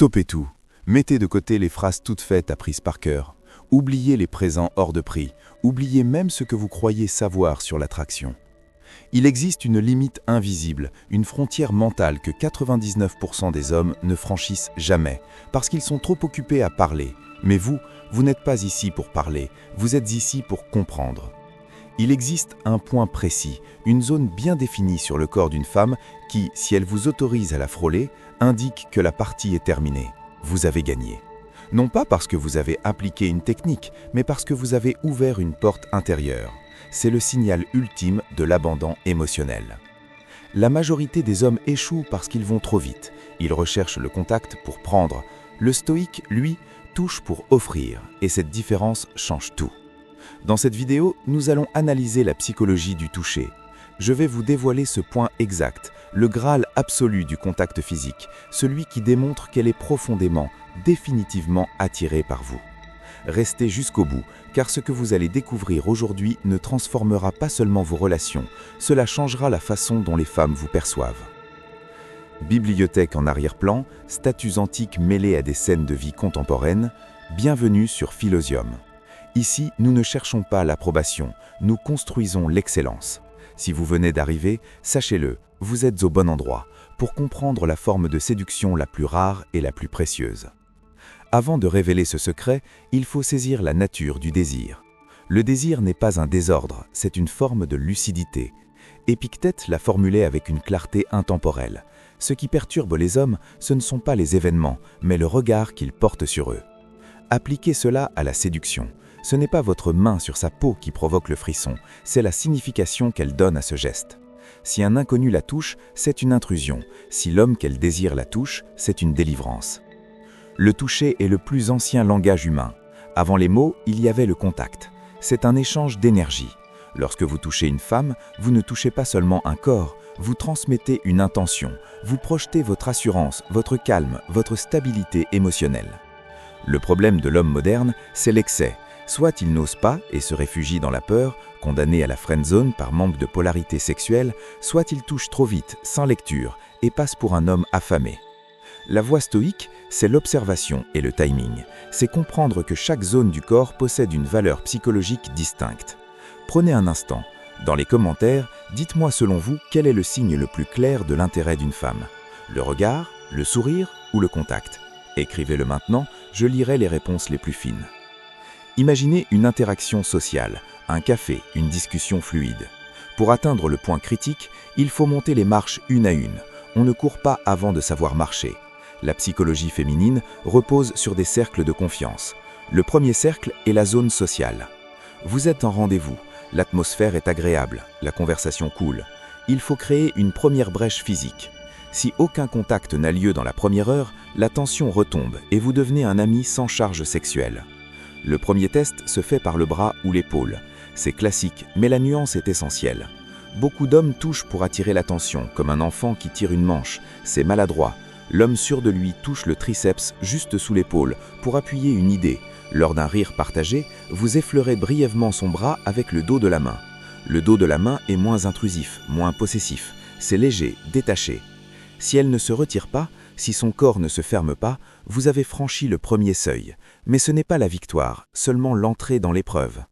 Stoppez tout. Mettez de côté les phrases toutes faites apprises par cœur. Oubliez les présents hors de prix. Oubliez même ce que vous croyez savoir sur l'attraction. Il existe une limite invisible, une frontière mentale que 99% des hommes ne franchissent jamais, parce qu'ils sont trop occupés à parler. Mais vous n'êtes pas ici pour parler, vous êtes ici pour comprendre. Il existe un point précis, une zone bien définie sur le corps d'une femme qui, si elle vous autorise à la frôler, indique que la partie est terminée. Vous avez gagné. Non pas parce que vous avez appliqué une technique, mais parce que vous avez ouvert une porte intérieure. C'est le signal ultime de l'abandon émotionnel. La majorité des hommes échouent parce qu'ils vont trop vite. Ils recherchent le contact pour prendre. Le stoïque, lui, touche pour offrir, et cette différence change tout. Dans cette vidéo, nous allons analyser la psychologie du toucher. Je vais vous dévoiler ce point exact, le Graal absolu du contact physique, celui qui démontre qu'elle est profondément, définitivement attirée par vous. Restez jusqu'au bout, car ce que vous allez découvrir aujourd'hui ne transformera pas seulement vos relations, cela changera la façon dont les femmes vous perçoivent. Bibliothèque en arrière-plan, statues antiques mêlées à des scènes de vie contemporaine, bienvenue sur Philosium. Ici, nous ne cherchons pas l'approbation, nous construisons l'excellence. Si vous venez d'arriver, sachez-le, vous êtes au bon endroit pour comprendre la forme de séduction la plus rare et la plus précieuse. Avant de révéler ce secret, il faut saisir la nature du désir. Le désir n'est pas un désordre, c'est une forme de lucidité. Épictète l'a formulé avec une clarté intemporelle. Ce qui perturbe les hommes, ce ne sont pas les événements, mais le regard qu'ils portent sur eux. Appliquez cela à la séduction. Ce n'est pas votre main sur sa peau qui provoque le frisson, c'est la signification qu'elle donne à ce geste. Si un inconnu la touche, c'est une intrusion. Si l'homme qu'elle désire la touche, c'est une délivrance. Le toucher est le plus ancien langage humain. Avant les mots, il y avait le contact. C'est un échange d'énergie. Lorsque vous touchez une femme, vous ne touchez pas seulement un corps, vous transmettez une intention, vous projetez votre assurance, votre calme, votre stabilité émotionnelle. Le problème de l'homme moderne, c'est l'excès. Soit il n'ose pas et se réfugie dans la peur, condamné à la friendzone par manque de polarité sexuelle, soit il touche trop vite, sans lecture, et passe pour un homme affamé. La voie stoïque, c'est l'observation et le timing. C'est comprendre que chaque zone du corps possède une valeur psychologique distincte. Prenez un instant. Dans les commentaires, dites-moi selon vous quel est le signe le plus clair de l'intérêt d'une femme. Le regard, le sourire ou le contact? Écrivez-le maintenant, je lirai les réponses les plus fines. Imaginez une interaction sociale, un café, une discussion fluide. Pour atteindre le point critique, il faut monter les marches une à une. On ne court pas avant de savoir marcher. La psychologie féminine repose sur des cercles de confiance. Le premier cercle est la zone sociale. Vous êtes en rendez-vous, l'atmosphère est agréable, la conversation coule. Il faut créer une première brèche physique. Si aucun contact n'a lieu dans la première heure, la tension retombe et vous devenez un ami sans charge sexuelle. Le premier test se fait par le bras ou l'épaule. C'est classique, mais la nuance est essentielle. Beaucoup d'hommes touchent pour attirer l'attention, comme un enfant qui tire une manche. C'est maladroit. L'homme sûr de lui touche le triceps juste sous l'épaule pour appuyer une idée. Lors d'un rire partagé, vous effleurez brièvement son bras avec le dos de la main. Le dos de la main est moins intrusif, moins possessif. C'est léger, détaché. Si elle ne se retire pas, si son corps ne se ferme pas, vous avez franchi le premier seuil. Mais ce n'est pas la victoire, seulement l'entrée dans l'épreuve.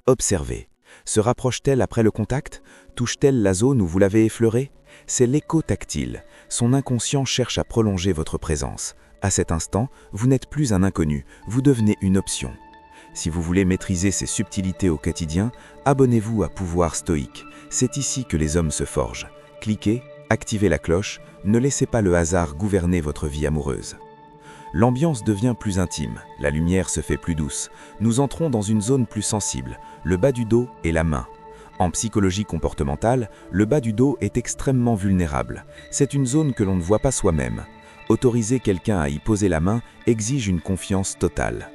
Observez. Se rapproche-t-elle après le contact? Touche-t-elle la zone où vous l'avez effleurée? C'est l'écho tactile. Son inconscient cherche à prolonger votre présence. À cet instant, vous n'êtes plus un inconnu, vous devenez une option. Si vous voulez maîtriser ces subtilités au quotidien, abonnez-vous à Pouvoir Stoïque. C'est ici que les hommes se forgent. Cliquez, activez la cloche, ne laissez pas le hasard gouverner votre vie amoureuse. L'ambiance devient plus intime, la lumière se fait plus douce. Nous entrons dans une zone plus sensible, le bas du dos et la main. En psychologie comportementale, le bas du dos est extrêmement vulnérable. C'est une zone que l'on ne voit pas soi-même. Autoriser quelqu'un à y poser la main exige une confiance totale.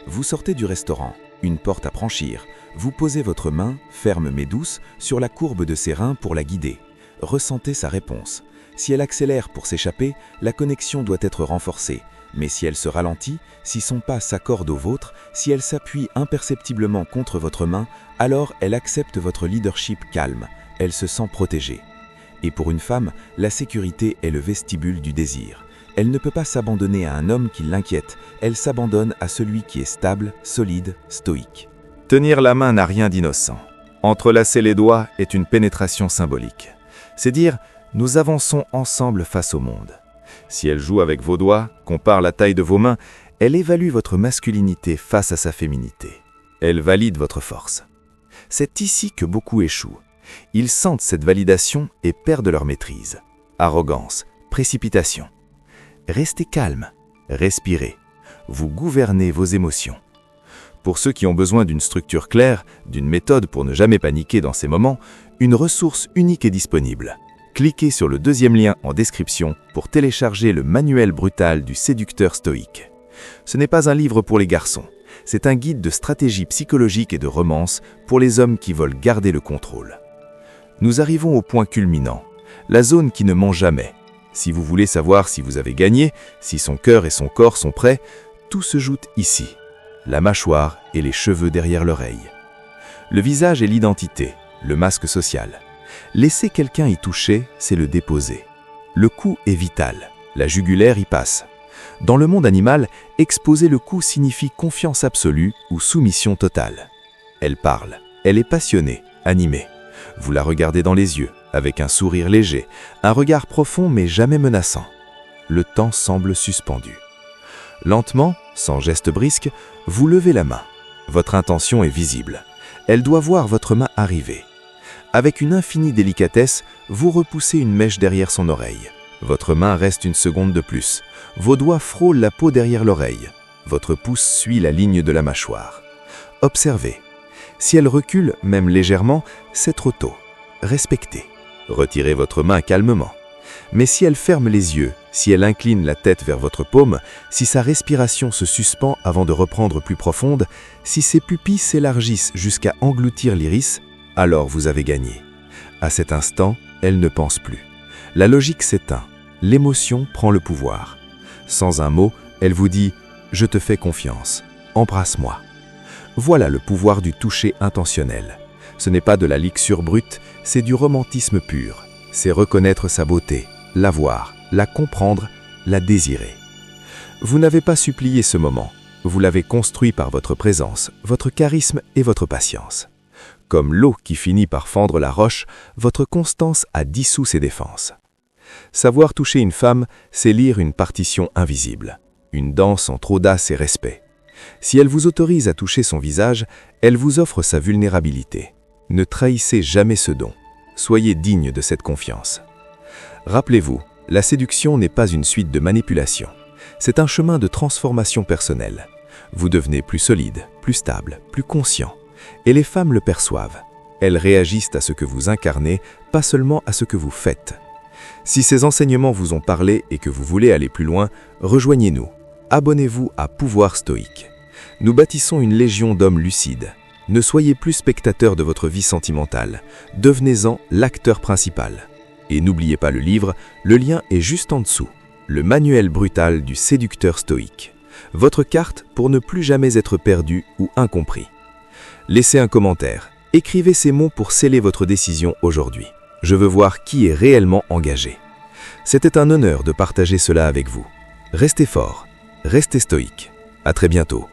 Vous sortez du restaurant, une porte à franchir. Vous posez votre main, ferme mais douce, sur la courbe de ses reins pour la guider. Ressentez sa réponse. Si elle accélère pour s'échapper, la connexion doit être renforcée. Mais si elle se ralentit, si son pas s'accorde au vôtre, si elle s'appuie imperceptiblement contre votre main, alors elle accepte votre leadership calme, elle se sent protégée. Et pour une femme, la sécurité est le vestibule du désir. Elle ne peut pas s'abandonner à un homme qui l'inquiète, elle s'abandonne à celui qui est stable, solide, stoïque. Tenir la main n'a rien d'innocent. Entrelacer les doigts est une pénétration symbolique. C'est dire, nous avançons ensemble face au monde. Si elle joue avec vos doigts, compare la taille de vos mains, elle évalue votre masculinité face à sa féminité. Elle valide votre force. C'est ici que beaucoup échouent. Ils sentent cette validation et perdent leur maîtrise. Arrogance, précipitation. Restez calme, respirez. Vous gouvernez vos émotions. Pour ceux qui ont besoin d'une structure claire, d'une méthode pour ne jamais paniquer dans ces moments, une ressource unique est disponible. Cliquez sur le deuxième lien en description pour télécharger le manuel brutal du séducteur stoïque. Ce n'est pas un livre pour les garçons, c'est un guide de stratégie psychologique et de romance pour les hommes qui veulent garder le contrôle. Nous arrivons au point culminant, la zone qui ne ment jamais. Si vous voulez savoir si vous avez gagné, si son cœur et son corps sont prêts, tout se joue ici. La mâchoire et les cheveux derrière l'oreille. Le visage est l'identité, le masque social. Laisser quelqu'un y toucher, c'est le déposer. Le cou est vital, la jugulaire y passe. Dans le monde animal, exposer le cou signifie confiance absolue ou soumission totale. Elle parle, elle est passionnée, animée. Vous la regardez dans les yeux, avec un sourire léger, un regard profond mais jamais menaçant. Le temps semble suspendu. Lentement, sans geste brisque, vous levez la main. Votre intention est visible. Elle doit voir votre main arriver. Avec une infinie délicatesse, vous repoussez une mèche derrière son oreille. Votre main reste une seconde de plus. Vos doigts frôlent la peau derrière l'oreille. Votre pouce suit la ligne de la mâchoire. Observez. Si elle recule, même légèrement, c'est trop tôt. Respectez. Retirez votre main calmement. Mais si elle ferme les yeux, si elle incline la tête vers votre paume, si sa respiration se suspend avant de reprendre plus profonde, si ses pupilles s'élargissent jusqu'à engloutir l'iris, alors vous avez gagné. À cet instant, elle ne pense plus. La logique s'éteint. L'émotion prend le pouvoir. Sans un mot, elle vous dit « Je te fais confiance. Embrasse-moi ». Voilà le pouvoir du toucher intentionnel. Ce n'est pas de la liqueur brute, c'est du romantisme pur. C'est reconnaître sa beauté, la voir, la comprendre, la désirer. Vous n'avez pas supplié ce moment. Vous l'avez construit par votre présence, votre charisme et votre patience. Comme l'eau qui finit par fendre la roche, votre constance a dissous ses défenses. Savoir toucher une femme, c'est lire une partition invisible, une danse entre audace et respect. Si elle vous autorise à toucher son visage, elle vous offre sa vulnérabilité. Ne trahissez jamais ce don. Soyez digne de cette confiance. Rappelez-vous, la séduction n'est pas une suite de manipulations. C'est un chemin de transformation personnelle. Vous devenez plus solide, plus stable, plus conscient. Et les femmes le perçoivent. Elles réagissent à ce que vous incarnez, pas seulement à ce que vous faites. Si ces enseignements vous ont parlé et que vous voulez aller plus loin, rejoignez-nous. Abonnez-vous à Pouvoir Stoïque. Nous bâtissons une légion d'hommes lucides. Ne soyez plus spectateur de votre vie sentimentale. Devenez-en l'acteur principal. Et n'oubliez pas le livre, le lien est juste en dessous. Le manuel brutal du séducteur stoïque. Votre carte pour ne plus jamais être perdu ou incompris. Laissez un commentaire. Écrivez ces mots pour sceller votre décision aujourd'hui. Je veux voir qui est réellement engagé. C'était un honneur de partager cela avec vous. Restez fort, restez stoïque. À très bientôt.